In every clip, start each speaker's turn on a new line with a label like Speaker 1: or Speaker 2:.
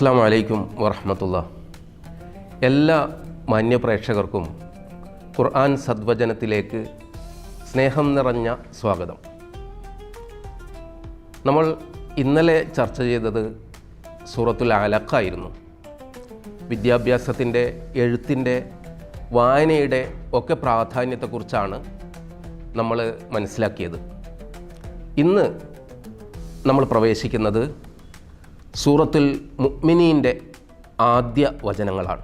Speaker 1: അസ്സലാമു അലൈക്കും വറഹ്മത്തുള്ളാഹി. എല്ലാ മാന്യപ്രേക്ഷകർക്കും ഖുർആൻ സദ്വചനത്തിലേക്ക് സ്നേഹം നിറഞ്ഞ സ്വാഗതം. നമ്മൾ ഇന്നലെ ചർച്ച ചെയ്തത് സൂറത്തുൽ അലഖ് ആയിരുന്നു. വിദ്യാഭ്യാസത്തിൻ്റെ, എഴുത്തിൻ്റെ, വായനയുടെ ഒക്കെ പ്രാധാന്യത്തെക്കുറിച്ചാണ് നമ്മൾ മനസ്സിലാക്കിയത്. ഇന്ന് നമ്മൾ പ്രവേശിക്കുന്നത് സൂറത്തുൽ മുഅ്മിനീൻ്റെ ആദ്യ വചനങ്ങളാണ്.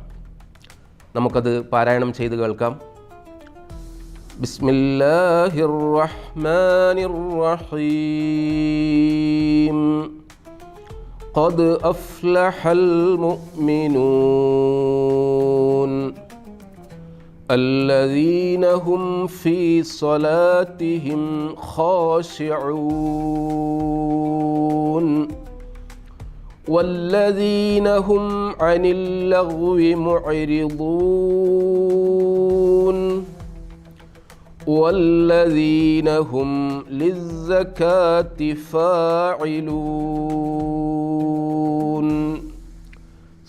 Speaker 1: നമുക്കത് പാരായണം ചെയ്ത് കേൾക്കാം. ബിസ്മില്ലാഹിർ റഹ്മാനിർ റഹീം. ഖദ് അഫ്ലഹൽ മുഅ്മിനൂൻ الذين هم في صلاتهم خاشعون والذين هم عن اللغو معرضون والذين هم للزكاة فاعلون.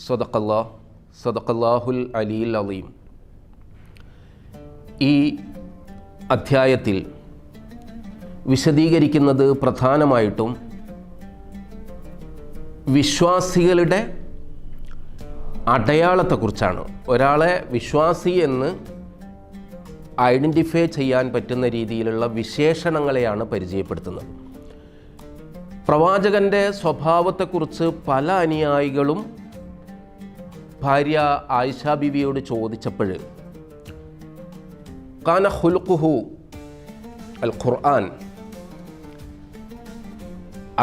Speaker 1: صدق الله العلي العظيم. ഈ അധ്യായത്തിൽ വിശദീകരിക്കുന്നത് പ്രധാനമായിട്ടും വിശ്വാസികളുടെ അടയാളത്തെക്കുറിച്ചാണ്. ഒരാളെ വിശ്വാസി എന്ന് ഐഡൻറ്റിഫൈ ചെയ്യാൻ പറ്റുന്ന രീതിയിലുള്ള വിശേഷണങ്ങളെയാണ് പരിചയപ്പെടുത്തുന്നത്. പ്രവാചകൻ്റെ സ്വഭാവത്തെക്കുറിച്ച് പല അനുയായികളും ഭാര്യ ആയിഷ ബീവിയോട് ചോദിച്ചപ്പോൾ കാന ഖുൽഖുഹു അൽ ഖുർആൻ,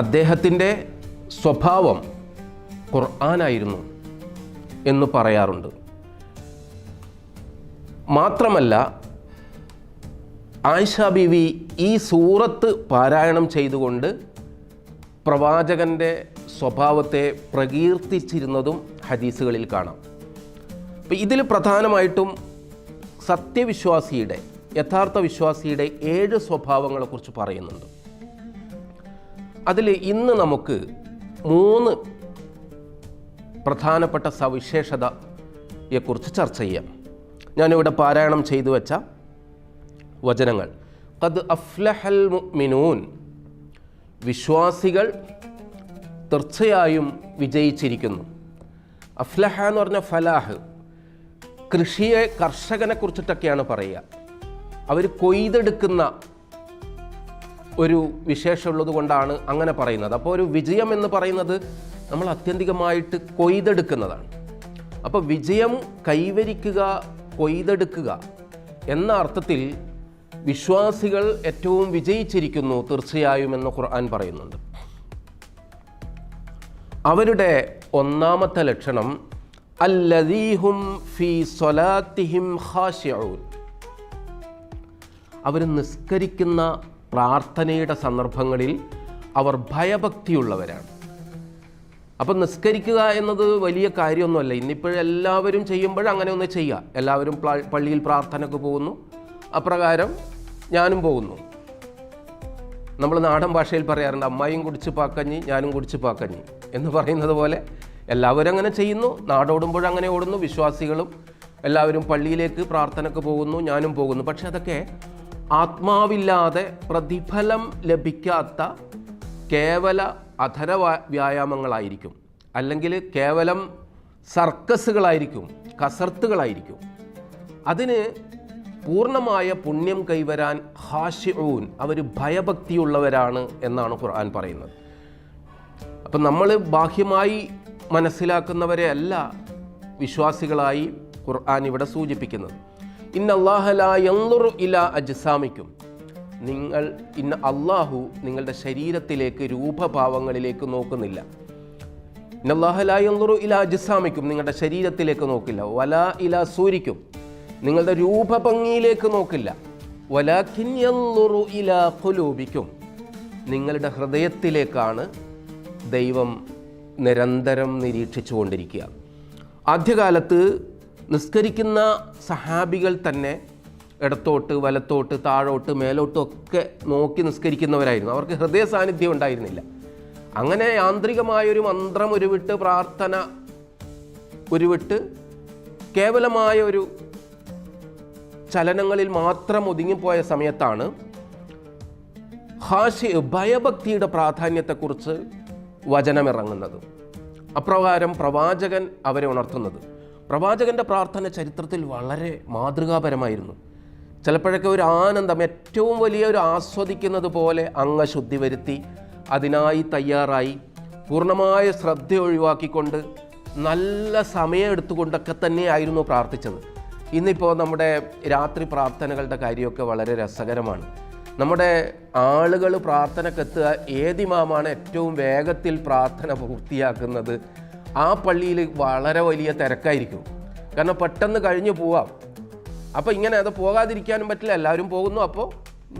Speaker 1: അദ്ദേഹത്തിൻ്റെ സ്വഭാവം ഖുർആനായിരുന്നു എന്ന് പറയാറുണ്ട്. മാത്രമല്ല, ആയിഷ ബീവി ഈ സൂറത്ത് പാരായണം ചെയ്തുകൊണ്ട് പ്രവാചകൻ്റെ സ്വഭാവത്തെ പ്രകീർത്തിച്ചിരുന്നതും ഹദീസുകളിൽ കാണാം. അപ്പോൾ ഇതിൽ പ്രധാനമായിട്ടും സത്യവിശ്വാസിയുടെ, യഥാർത്ഥ വിശ്വാസിയുടെ 7 സ്വഭാവങ്ങളെക്കുറിച്ച് പറയുന്നുണ്ട്. അതിൽ ഇന്ന് നമുക്ക് 3 പ്രധാനപ്പെട്ട സവിശേഷതയെക്കുറിച്ച് ചർച്ച ചെയ്യാം. ഞാനിവിടെ പാരായണം ചെയ്തു വെച്ച വചനങ്ങൾ. ഖദ് അഫ്ലഹൽ മുഅ്മിനൂൻ, വിശ്വാസികൾ തീർച്ചയായും വിജയിച്ചിരിക്കുന്നു. അഫ്ലഹ എന്ന് പറഞ്ഞ ഫലാഹ്, കൃഷിയെ, കർഷകനെ കുറിച്ചിട്ടൊക്കെയാണ് പറയുക. അവർ കൊയ്തെടുക്കുന്ന ഒരു വിശേഷമുള്ളത് കൊണ്ടാണ് അങ്ങനെ പറയുന്നത്. അപ്പോൾ ഒരു വിജയം എന്ന് പറയുന്നത് നമ്മൾ ആത്യന്തികമായിട്ട് കൊയ്തെടുക്കുന്നതാണ്. അപ്പോൾ വിജയം കൈവരിക്കുക, കൊയ്തെടുക്കുക എന്ന അർത്ഥത്തിൽ വിശ്വാസികൾ ഏറ്റവും വിജയിച്ചിരിക്കുന്നു തീർച്ചയായും എന്ന് ഖുർആൻ പറയുന്നുണ്ട്. അവരുടെ ഒന്നാമത്തെ ലക്ഷണം അല്ലദീഹും ഫീ സ്വലാത്തിഹിം ഖാശിഊൻ, അവർ നിസ്കരിക്കുന്ന പ്രാർത്ഥനയുടെ സന്ദർഭങ്ങളിൽ അവർ ഭയഭക്തിയുള്ളവരാണ്. അപ്പം നിസ്കരിക്കുക എന്നത് വലിയ കാര്യമൊന്നുമല്ല. ഇന്നിപ്പോഴെല്ലാവരും ചെയ്യുമ്പോൾ അങ്ങനെ ഒന്ന് ചെയ്യുക. എല്ലാവരും പള്ളിയിൽ പ്രാർത്ഥനയ്ക്ക് പോകുന്നു, അപ്രകാരം ഞാനും പോകുന്നു. നമ്മൾ നാടൻ ഭാഷയിൽ പറയാറുണ്ട്, അമ്മായിയും കുടിച്ച് പാക്കഞ്ഞി ഞാനും കുടിച്ച് പാക്കഞ്ഞി എന്ന് പറയുന്നത് പോലെ എല്ലാവരും അങ്ങനെ ചെയ്യുന്നു. നാടോടുമ്പോഴങ്ങനെ ഓടുന്നു. വിശ്വാസികളും എല്ലാവരും പള്ളിയിലേക്ക് പ്രാർത്ഥനയ്ക്ക് പോകുന്നു, ഞാനും പോകുന്നു. പക്ഷെ അതൊക്കെ ആത്മാവില്ലാതെ പ്രതിഫലം ലഭിക്കാത്ത കേവല അധര വ്യായാമങ്ങളായിരിക്കും, അല്ലെങ്കിൽ കേവലം സർക്കസുകളായിരിക്കും, കസർത്തുകളായിരിക്കും. അതിന് പൂർണ്ണമായ പുണ്യം കൈവരാൻ ഖാശിഊൻ, അവർ ഭയഭക്തിയുള്ളവരാണ് എന്നാണ് ഖുർആൻ പറയുന്നത്. അപ്പം നമ്മൾ ബാഹ്യമായി മനസ്സിലാക്കുന്നവരെ അല്ല വിശ്വാസികളായി ഖുർആൻ ഇവിടെ സൂചിപ്പിക്കുന്നത്. ഇന്നല്ലാഹ ലാ യൻളുറു ഇലാ അജ്സാമിക്കും, അല്ലാഹു നിങ്ങളുടെ ശരീരത്തിലേക്ക്, രൂപഭാവങ്ങളിലേക്ക് നോക്കുന്നില്ല. ഇന്നല്ലാഹ ലാ യൻളുറു ഇലാ അജ്സാമിക്കും, നിങ്ങളുടെ ശരീരത്തിലേക്ക് നോക്കില്ല. വലാ ഇലാ സൂരിക്കും, നിങ്ങളുടെ രൂപഭംഗിയിലേക്ക് നോക്കില്ല. വലാകിൻ യൻളുറു ഇലാ ഖുലൂബിക്കും, നിങ്ങളുടെ ഹൃദയത്തിലേക്കാണ് ദൈവം നിരന്തരം നിരീക്ഷിച്ചു കൊണ്ടിരിക്കുക. ആദ്യകാലത്ത് നിസ്കരിക്കുന്ന സഹാബികൾ തന്നെ ഇടത്തോട്ട്, വലത്തോട്ട്, താഴോട്ട്, മേലോട്ടും ഒക്കെ നോക്കി നിസ്കരിക്കുന്നവരായിരുന്നു. അവർക്ക് ഹൃദയ സാന്നിധ്യം ഉണ്ടായിരുന്നില്ല. അങ്ങനെ യാന്ത്രികമായൊരു മന്ത്രം ഉരുവിട്ട് പ്രാർത്ഥന ഉരുവിട്ട് കേവലമായ ഒരു ചലനങ്ങളിൽ മാത്രം ഒതുങ്ങിപ്പോയ സമയത്താണ് ഭയഭക്തിയുടെ പ്രാധാന്യത്തെക്കുറിച്ച് വചനമിറങ്ങുന്നത്. അപ്രകാരം പ്രവാചകൻ അവരെ ഉണർത്തുന്നത്. പ്രവാചകൻ്റെ പ്രാർത്ഥന ചരിത്രത്തിൽ വളരെ മാതൃകാപരമായിരുന്നു. ചിലപ്പോഴൊക്കെ ഒരു ആനന്ദം, ഏറ്റവും വലിയ ഒരു ആസ്വദിക്കുന്നത് പോലെ അംഗശുദ്ധി വരുത്തി അതിനായി തയ്യാറായി പൂർണ്ണമായ ശ്രദ്ധ ഒഴിവാക്കിക്കൊണ്ട് നല്ല സമയം എടുത്തുകൊണ്ടൊക്കെ തന്നെയായിരുന്നു പ്രാർത്ഥിച്ചത്. ഇന്നിപ്പോൾ നമ്മുടെ രാത്രി പ്രാർത്ഥനകളുടെ കാര്യമൊക്കെ വളരെ രസകരമാണ്. നമ്മുടെ ആളുകൾ പ്രാർത്ഥനക്കെത്തുക, ഏതിമാമാണ് ഏറ്റവും വേഗത്തിൽ പ്രാർത്ഥന പൂർത്തിയാക്കുന്നത്, ആ പള്ളിയിൽ വളരെ വലിയ തിരക്കായിരിക്കും. കാരണം പെട്ടെന്ന് കഴിഞ്ഞു പോവാം. അപ്പോൾ ഇങ്ങനെ അത് പോകാതിരിക്കാനും പറ്റില്ല, എല്ലാവരും പോകുന്നു, അപ്പോൾ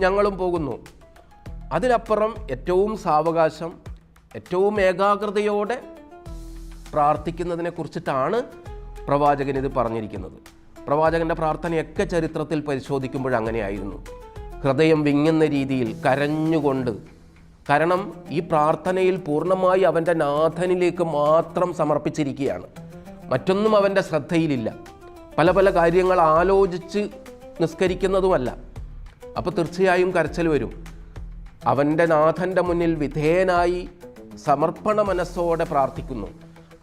Speaker 1: ഞങ്ങളും പോകുന്നു. അതിനപ്പുറം ഏറ്റവും സാവകാശം, ഏറ്റവും ഏകാഗ്രതയോടെ പ്രാർത്ഥിക്കുന്നതിനെ കുറിച്ചിട്ടാണ് പ്രവാചകൻ ഇത് പറഞ്ഞിരിക്കുന്നത്. പ്രവാചകൻ്റെ പ്രാർത്ഥനയൊക്കെ ചരിത്രത്തിൽ പരിശോധിക്കുമ്പോൾ അങ്ങനെയായിരുന്നു. ഹൃദയം വിങ്ങുന്ന രീതിയിൽ കരഞ്ഞുകൊണ്ട്. കാരണം ഈ പ്രാർത്ഥനയിൽ പൂർണ്ണമായി അവൻ്റെ നാഥനിലേക്ക് മാത്രം സമർപ്പിച്ചിരിക്കുകയാണ്. മറ്റൊന്നും അവൻ്റെ ശ്രദ്ധയിലില്ല. പല പല കാര്യങ്ങൾ ആലോചിച്ച് നിസ്കരിക്കുന്നതുമല്ല. അപ്പോൾ തീർച്ചയായും കരച്ചിൽ വരും. അവൻ്റെ നാഥൻ്റെ മുന്നിൽ വിധേയനായി സമർപ്പണ മനസ്സോടെ പ്രാർത്ഥിക്കുന്നു.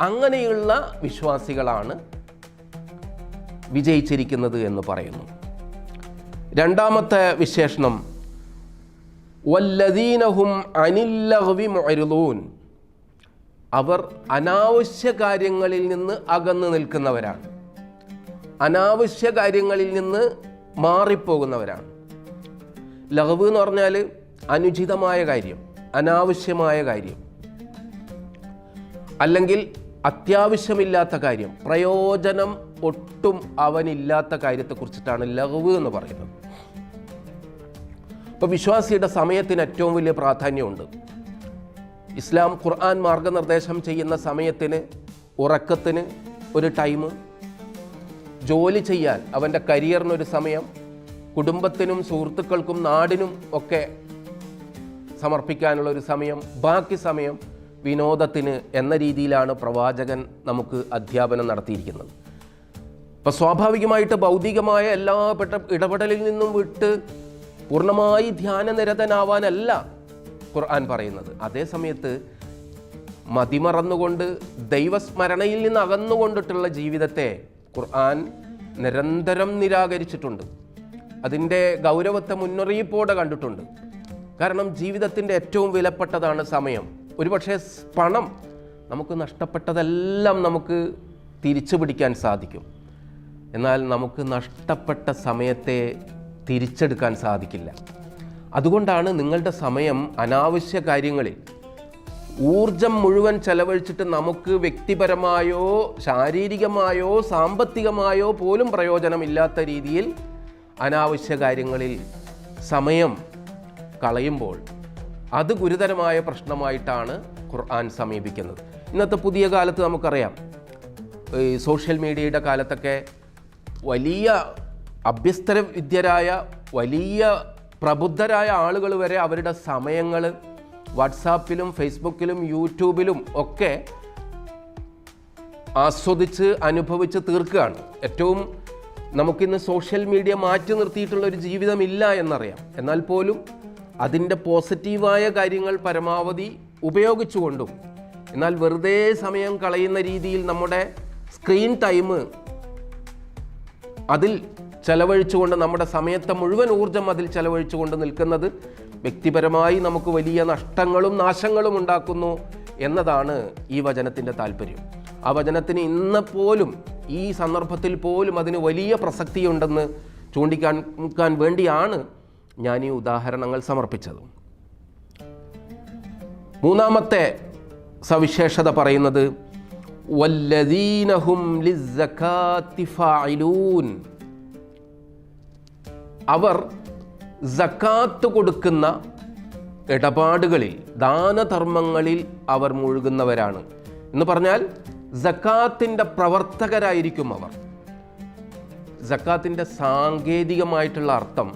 Speaker 1: അങ്ങനെയുള്ള വിശ്വാസികളാണ് വിജയിച്ചിരിക്കുന്നത് എന്ന് പറയുന്നു. രണ്ടാമത്തെ വിശേഷണം വല്ലദീനഹും അനിൽ ലഗ്വി മുഅ്രിദൂൻ. അവർ അനാവശ്യ കാര്യങ്ങളിൽ നിന്ന് അകന്നു നിൽക്കുന്നവരാണ്. അനാവശ്യ കാര്യങ്ങളിൽ നിന്ന് മാറിപ്പോകുന്നവരാണ്. ലഗ്വ് എന്ന് പറഞ്ഞാൽ അനുചിതമായ കാര്യം, അനാവശ്യമായ കാര്യം, അല്ലെങ്കിൽ അത്യാവശ്യമില്ലാത്ത കാര്യം, പ്രയോജനം ഒട്ടും അവനില്ലാത്ത കാര്യത്തെക്കുറിച്ചിട്ടാണ് ലഗ്വ് എന്ന് പറയുന്നത്. അപ്പോൾ വിശ്വാസിയുടെ സമയത്തിന് ഏറ്റവും വലിയ പ്രാധാന്യമുണ്ട്. ഇസ്ലാം ഖുർആൻ മാർഗനിർദ്ദേശം ചെയ്യുന്ന സമയത്തിന്, ഉറക്കത്തിന് ഒരു ടൈം, ജോലി ചെയ്യാൻ അവൻ്റെ കരിയറിനൊരു സമയം, കുടുംബത്തിനും സുഹൃത്തുക്കൾക്കും നാടിനും ഒക്കെ സമർപ്പിക്കാനുള്ളൊരു സമയം, ബാക്കി സമയം വിനോദത്തിന് എന്ന രീതിയിലാണ് പ്രവാചകൻ നമുക്ക് അധ്യാപനം നടത്തിയിരിക്കുന്നത്. അപ്പോൾ സ്വാഭാവികമായിട്ട് ഭൗതികമായ എല്ലാ ഇടപെടലിൽ നിന്നും വിട്ട് പൂർണ്ണമായി ധ്യാനനിരതനാവാനല്ല ഖുർആൻ പറയുന്നത്. അതേസമയത്ത് മതിമറന്നുകൊണ്ട് ദൈവസ്മരണയിൽ നിന്ന് അകന്നുകൊണ്ടിട്ടുള്ള ജീവിതത്തെ ഖുർആൻ നിരന്തരം നിരാകരിച്ചിട്ടുണ്ട്. അതിൻ്റെ ഗൗരവത്തെ മുന്നറിയിപ്പോടെ കണ്ടിട്ടുണ്ട്. കാരണം ജീവിതത്തിൻ്റെ ഏറ്റവും വിലപ്പെട്ടതാണ് സമയം. ഒരുപക്ഷെ പണം നമുക്ക് നഷ്ടപ്പെട്ടതെല്ലാം നമുക്ക് തിരിച്ചു പിടിക്കാൻ സാധിക്കും. എന്നാൽ നമുക്ക് നഷ്ടപ്പെട്ട സമയത്തെ തിരിച്ചെടുക്കാൻ സാധിക്കില്ല. അതുകൊണ്ടാണ് നിങ്ങളുടെ സമയം അനാവശ്യ കാര്യങ്ങളിൽ ഊർജം മുഴുവൻ ചെലവഴിച്ചിട്ട് നമുക്ക് വ്യക്തിപരമായോ ശാരീരികമായോ സാമ്പത്തികമായോ പോലും പ്രയോജനമില്ലാത്ത രീതിയിൽ അനാവശ്യ കാര്യങ്ങളിൽ സമയം കളയുമ്പോൾ അത് ഗുരുതരമായ പ്രശ്നമായിട്ടാണ് ഖുർആൻ സമീപിക്കുന്നത്. ഇന്നത്തെ പുതിയ കാലത്ത് നമുക്കറിയാം, ഈ സോഷ്യൽ മീഡിയയുടെ കാലത്തൊക്കെ വലിയ അഭ്യസ്തരവിദ്യരായ വലിയ പ്രബുദ്ധരായ ആളുകൾ വരെ അവരുടെ സമയങ്ങൾ വാട്സാപ്പിലും ഫേസ്ബുക്കിലും യൂട്യൂബിലും ഒക്കെ ആസ്വദിച്ച് അനുഭവിച്ച് തീർക്കുകയാണ്. ഏറ്റവും നമുക്കിന്ന് സോഷ്യൽ മീഡിയ മാറ്റി നിർത്തിയിട്ടുള്ളൊരു ജീവിതമില്ല എന്നറിയാം. എന്നാൽ പോലും അതിൻ്റെ പോസിറ്റീവായ കാര്യങ്ങൾ പരമാവധി ഉപയോഗിച്ചുകൊണ്ടും, എന്നാൽ വെറുതെ സമയം കളയുന്ന രീതിയിൽ നമ്മുടെ സ്ക്രീൻ ടൈം അതിൽ ചെലവഴിച്ചുകൊണ്ട്, നമ്മുടെ സമയത്തെ മുഴുവൻ ഊർജം അതിൽ ചെലവഴിച്ചുകൊണ്ട് നിൽക്കുന്നത് വ്യക്തിപരമായി നമുക്ക് വലിയ നഷ്ടങ്ങളും നാശങ്ങളും ഉണ്ടാക്കുന്നു എന്നതാണ് ഈ വചനത്തിൻ്റെ താല്പര്യം. ആ വചനത്തിന് ഇന്നപ്പോലും ഈ സന്ദർഭത്തിൽ പോലും അതിന് വലിയ പ്രസക്തിയുണ്ടെന്ന് ചൂണ്ടിക്കാണിക്കാൻ വേണ്ടിയാണ് ഞാൻ ഈ ഉദാഹരണങ്ങൾ സമർപ്പിച്ചത്. മൂന്നാമത്തെ സവിശേഷത പറയുന്നത് വല്ലദീനഹും ലിസ്സകാത്തി ഫാഇലൂൻ. അവർ സക്കാത്ത് കൊടുക്കുന്ന ഇടപാടുകളിൽ, ദാനധർമ്മങ്ങളിൽ അവർ മുഴുകുന്നവരാണ് എന്ന് പറഞ്ഞാൽ സക്കാത്തിൻ്റെ പ്രവർത്തകരായിരിക്കും അവർ. സക്കാത്തിൻ്റെ സാങ്കേതികമായിട്ടുള്ള അർത്ഥം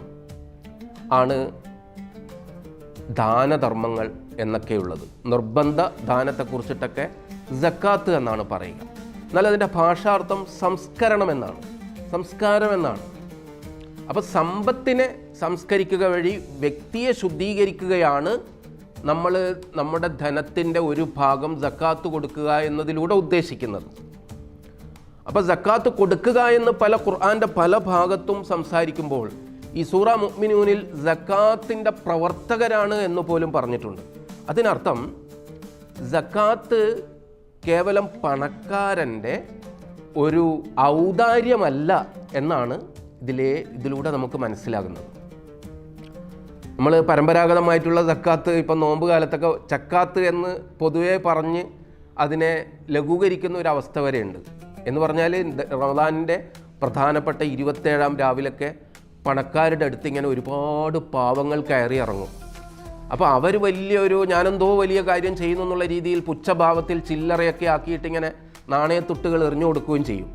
Speaker 1: ആണ് ദാനധർമ്മങ്ങൾ എന്നൊക്കെയുള്ളത്. നിർബന്ധ ദാനത്തെക്കുറിച്ചിട്ടൊക്കെ സക്കാത്ത് എന്നാണ് പറയുക. എന്നാൽ അതിൻ്റെ ഭാഷാർത്ഥം സംസ്കരണം എന്നാണ്, സംസ്കാരം എന്നാണ്. അപ്പോൾ സമ്പത്തിനെ സംസ്കരിക്കുക വഴി വ്യക്തിയെ ശുദ്ധീകരിക്കുകയാണ് നമ്മൾ നമ്മുടെ ധനത്തിൻ്റെ ഒരു ഭാഗം സക്കാത്ത് കൊടുക്കുക എന്നതിലൂടെ ഉദ്ദേശിക്കുന്നത്. അപ്പോൾ സക്കാത്ത് കൊടുക്കുക എന്ന് ഖുർആൻ്റെ പല ഭാഗത്തും സംസാരിക്കുമ്പോൾ ഈ സൂറ മുഅ്മിനൂനിൽ സക്കാത്തിൻ്റെ പ്രവർത്തകരാണ് എന്ന് പോലും പറഞ്ഞിട്ടുണ്ട്. അതിനർത്ഥം സക്കാത്ത് കേവലം പണക്കാരൻ്റെ ഒരു ഔദാര്യമല്ല എന്നാണ് ഇതിലൂടെ നമുക്ക് മനസ്സിലാകുന്നത്. നമ്മൾ പരമ്പരാഗതമായിട്ടുള്ള സക്കാത്ത് ഇപ്പം നോമ്പ് കാലത്തൊക്കെ ചക്കാത്ത് എന്ന് പൊതുവേ പറഞ്ഞ് അതിനെ ലഘൂകരിക്കുന്ന ഒരു അവസ്ഥ വരെയുണ്ട്. എന്ന് പറഞ്ഞാൽ റമദാനിൻ്റെ പ്രധാനപ്പെട്ട 27-ാം രാവിലൊക്കെ പണക്കാരുടെ അടുത്ത് ഇങ്ങനെ ഒരുപാട് പാവങ്ങൾ കയറി ഇറങ്ങും. അപ്പോൾ അവർ ഞാനെന്തോ വലിയ കാര്യം ചെയ്യുന്നു എന്നുള്ള രീതിയിൽ പുച്ഛഭാവത്തിൽ ചില്ലറയൊക്കെ ആക്കിയിട്ട് ഇങ്ങനെ നാണയത്തുട്ടുകൾ എറിഞ്ഞു കൊടുക്കുകയും ചെയ്യും.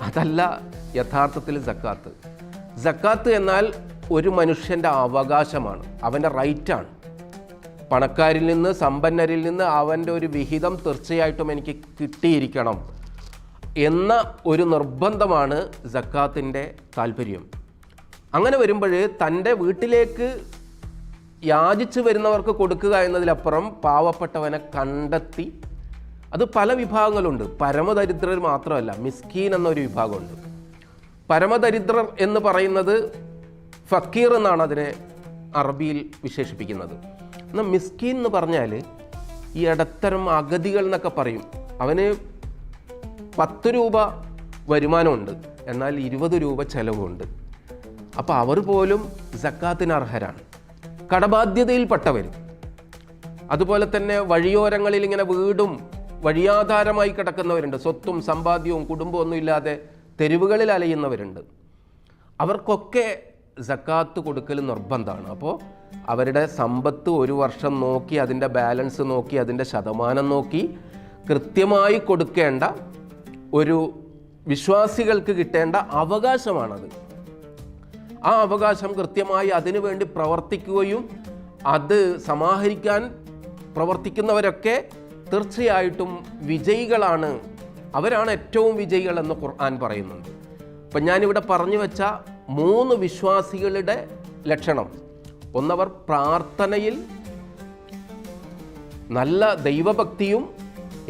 Speaker 1: അതല്ല യഥാർത്ഥത്തിൽ സക്കാത്ത്. സക്കാത്ത് എന്നാൽ ഒരു മനുഷ്യൻ്റെ അവകാശമാണ്, അവൻ്റെ റൈറ്റാണ്. പണക്കാരിൽ നിന്ന്, സമ്പന്നരിൽ നിന്ന് അവൻ്റെ ഒരു വിഹിതം തീർച്ചയായിട്ടും എനിക്ക് കിട്ടിയിരിക്കണം എന്ന ഒരു നിർബന്ധമാണ് സക്കാത്തിൻ്റെ താല്പര്യം. അങ്ങനെ വരുമ്പോൾ തൻ്റെ വീട്ടിലേക്ക് യാചിച്ച് വരുന്നവർക്ക് കൊടുക്കുക എന്നതിലപ്പുറം പാവപ്പെട്ടവനെ കണ്ടെത്തി, അത് പല വിഭാഗങ്ങളുണ്ട്. പരമദരിദ്രർ മാത്രമല്ല, മിസ്കീൻ എന്നൊരു വിഭാഗമുണ്ട്. പരമദരിദ്രർ എന്ന് പറയുന്നത് ഫക്കീർ എന്നാണ് അതിനെ അറബിയിൽ വിശേഷിപ്പിക്കുന്നത്. എന്നാൽ മിസ്കീൻ എന്ന് പറഞ്ഞാൽ ഈ ഇടത്തരം അഗതികൾ എന്നൊക്കെ പറയും. അവന് 10 രൂപ വരുമാനമുണ്ട്, എന്നാൽ 20 രൂപ ചെലവുണ്ട്. അപ്പോൾ അവർ പോലും സക്കാത്തിന് അർഹരാണ്. കടബാധ്യതയിൽപ്പെട്ടവർ, അതുപോലെ തന്നെ വഴിയോരങ്ങളിൽ ഇങ്ങനെ വീടും വഴിയാധാരമായി കിടക്കുന്നവരുണ്ട്. സ്വത്തും സമ്പാദ്യവും കുടുംബവും ഒന്നും ഇല്ലാതെ തെരുവുകളിൽ അലയുന്നവരുണ്ട്. അവർക്കൊക്കെ സക്കാത്ത് കൊടുക്കൽ നിർബന്ധമാണ്. അപ്പോൾ അവരുടെ സമ്പത്ത് ഒരു വർഷം നോക്കി, അതിൻ്റെ ബാലൻസ് നോക്കി, അതിൻ്റെ ശതമാനം നോക്കി കൃത്യമായി കൊടുക്കേണ്ട ഒരു വിശ്വാസികൾക്ക് കിട്ടേണ്ട അവകാശമാണത്. ആ അവകാശം കൃത്യമായി അതിനു വേണ്ടി പ്രവർത്തിക്കുകയും അത് സമാഹരിക്കാൻ പ്രവർത്തിക്കുന്നവരൊക്കെ തീർച്ചയായിട്ടും വിജയികളാണ്. അവരാണ് ഏറ്റവും വിജയികൾ എന്ന് ഖുർആൻ പറയുന്നുണ്ട്. അപ്പം ഞാനിവിടെ പറഞ്ഞു വെച്ച 3 വിശ്വാസികളുടെ ലക്ഷണം: ഒന്നവർ പ്രാർത്ഥനയിൽ നല്ല ദൈവഭക്തിയും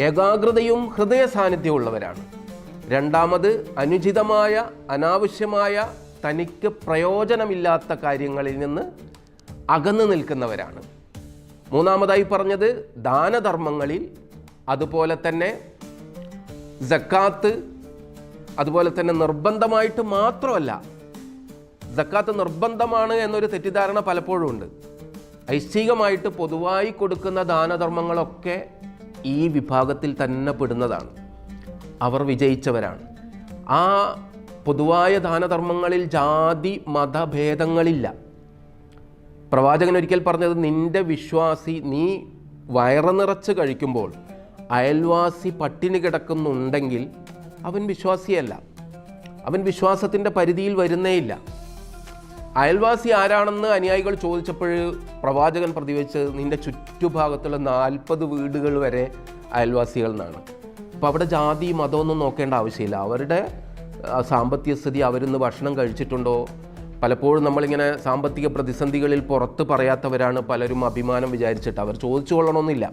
Speaker 1: ഏകാഗ്രതയും ഹൃദയ സാന്നിധ്യവും ഉള്ളവരാണ്. രണ്ടാമത് അനുചിതമായ അനാവശ്യമായ തനിക്ക് പ്രയോജനമില്ലാത്ത കാര്യങ്ങളിൽ നിന്ന് അകന്നു നിൽക്കുന്നവരാണ്. മൂന്നാമതായി പറഞ്ഞത് ദാനധർമ്മങ്ങളിൽ, അതുപോലെ തന്നെ സക്കാത്ത്, അതുപോലെ തന്നെ നിർബന്ധമായിട്ട് മാത്രമല്ല, സക്കാത്ത് നിർബന്ധമാണ് എന്നൊരു തെറ്റിദ്ധാരണ പലപ്പോഴും ഉണ്ട്. ഐച്ഛികമായിട്ട് പൊതുവായി കൊടുക്കുന്ന ദാനധർമ്മങ്ങളൊക്കെ ഈ വിഭാഗത്തിൽ തന്നെ പെടുന്നതാണ്. അവർ വിജയിച്ചവരാണ്. ആ പൊതുവായ ദാനധർമ്മങ്ങളിൽ ജാതി മതഭേദങ്ങളില്ല. പ്രവാചകൻ ഒരിക്കൽ പറഞ്ഞത്, നിന്റെ വിശ്വാസി നീ വയറ് നിറച്ച് കഴിക്കുമ്പോൾ അയൽവാസി പട്ടിണി കിടക്കുന്നുണ്ടെങ്കിൽ അവൻ വിശ്വാസിയല്ല, അവൻ വിശ്വാസത്തിൻ്റെ പരിധിയിൽ വരുന്നേയില്ല. അയൽവാസി ആരാണെന്ന് അനുയായികൾ ചോദിച്ചപ്പോൾ പ്രവാചകൻ പ്രതിവെച്ചത്, നിന്റെ ചുറ്റുഭാഗത്തുള്ള 40 വീടുകൾ വരെ അയൽവാസികൾ എന്നാണ്. അപ്പോൾ അവിടെ ജാതി മതമൊന്നും നോക്കേണ്ട ആവശ്യമില്ല. അവരുടെ സാമ്പത്തിക സ്ഥിതി, അവരിന്ന് ഭക്ഷണം കഴിച്ചിട്ടുണ്ടോ, പലപ്പോഴും നമ്മളിങ്ങനെ സാമ്പത്തിക പ്രതിസന്ധികളിൽ പുറത്ത് പറയാത്തവരാണ് പലരും അഭിമാനം വിചാരിച്ചിട്ട്. അവർ ചോദിച്ചു കൊള്ളണമെന്നില്ല.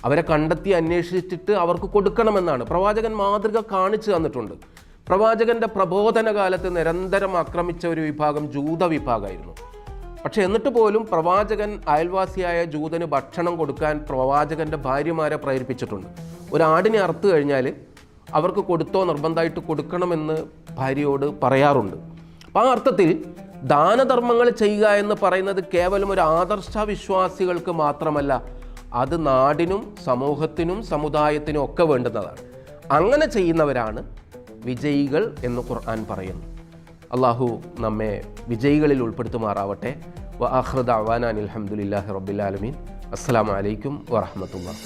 Speaker 1: അവരെ കണ്ടെത്തി അന്വേഷിച്ചിട്ട് അവർക്ക് കൊടുക്കണമെന്നാണ് പ്രവാചകൻ മാതൃക കാണിച്ചു തന്നിട്ടുണ്ട്. പ്രവാചകൻ്റെ പ്രബോധന കാലത്ത് നിരന്തരം ആക്രമിച്ച ഒരു വിഭാഗം ജൂത വിഭാഗമായിരുന്നു. പക്ഷെ എന്നിട്ട് പോലും പ്രവാചകൻ അയൽവാസിയായ ജൂതന് ഭക്ഷണം കൊടുക്കാൻ പ്രവാചകൻ്റെ ഭാര്യമാരെ പ്രേരിപ്പിച്ചിട്ടുണ്ട്. ഒരാടിനെ അറുത്ത് കഴിഞ്ഞാൽ അവർക്ക് കൊടുത്തോ, നിർബന്ധമായിട്ട് കൊടുക്കണമെന്ന് ഭാര്യയോട് പറയാറുണ്ട്. അപ്പോൾ ആ അർത്ഥത്തിൽ ദാനധർമ്മങ്ങൾ ചെയ്യുക എന്ന് പറയുന്നത് കേവലം ഒരു ആദർശ വിശ്വാസികൾക്ക് മാത്രമല്ല, അത് നാടിനും സമൂഹത്തിനും സമുദായത്തിനും ഒക്കെ വേണ്ടുന്നതാണ്. അങ്ങനെ ചെയ്യുന്നവരാണ് വിജയികൾ എന്ന് ഖുർആൻ പറയുന്നു. അള്ളാഹു നമ്മെ വിജയികളിൽ ഉൾപ്പെടുത്തുമാറാവട്ടെ. വ ആഖിറു ദഅ്വാനാ അൽഹംദുലില്ലാഹി റബ്ബിൽ ആലമീൻ. അസ്സലാമു അലൈക്കും വറഹ്മത്തുള്ളാഹി.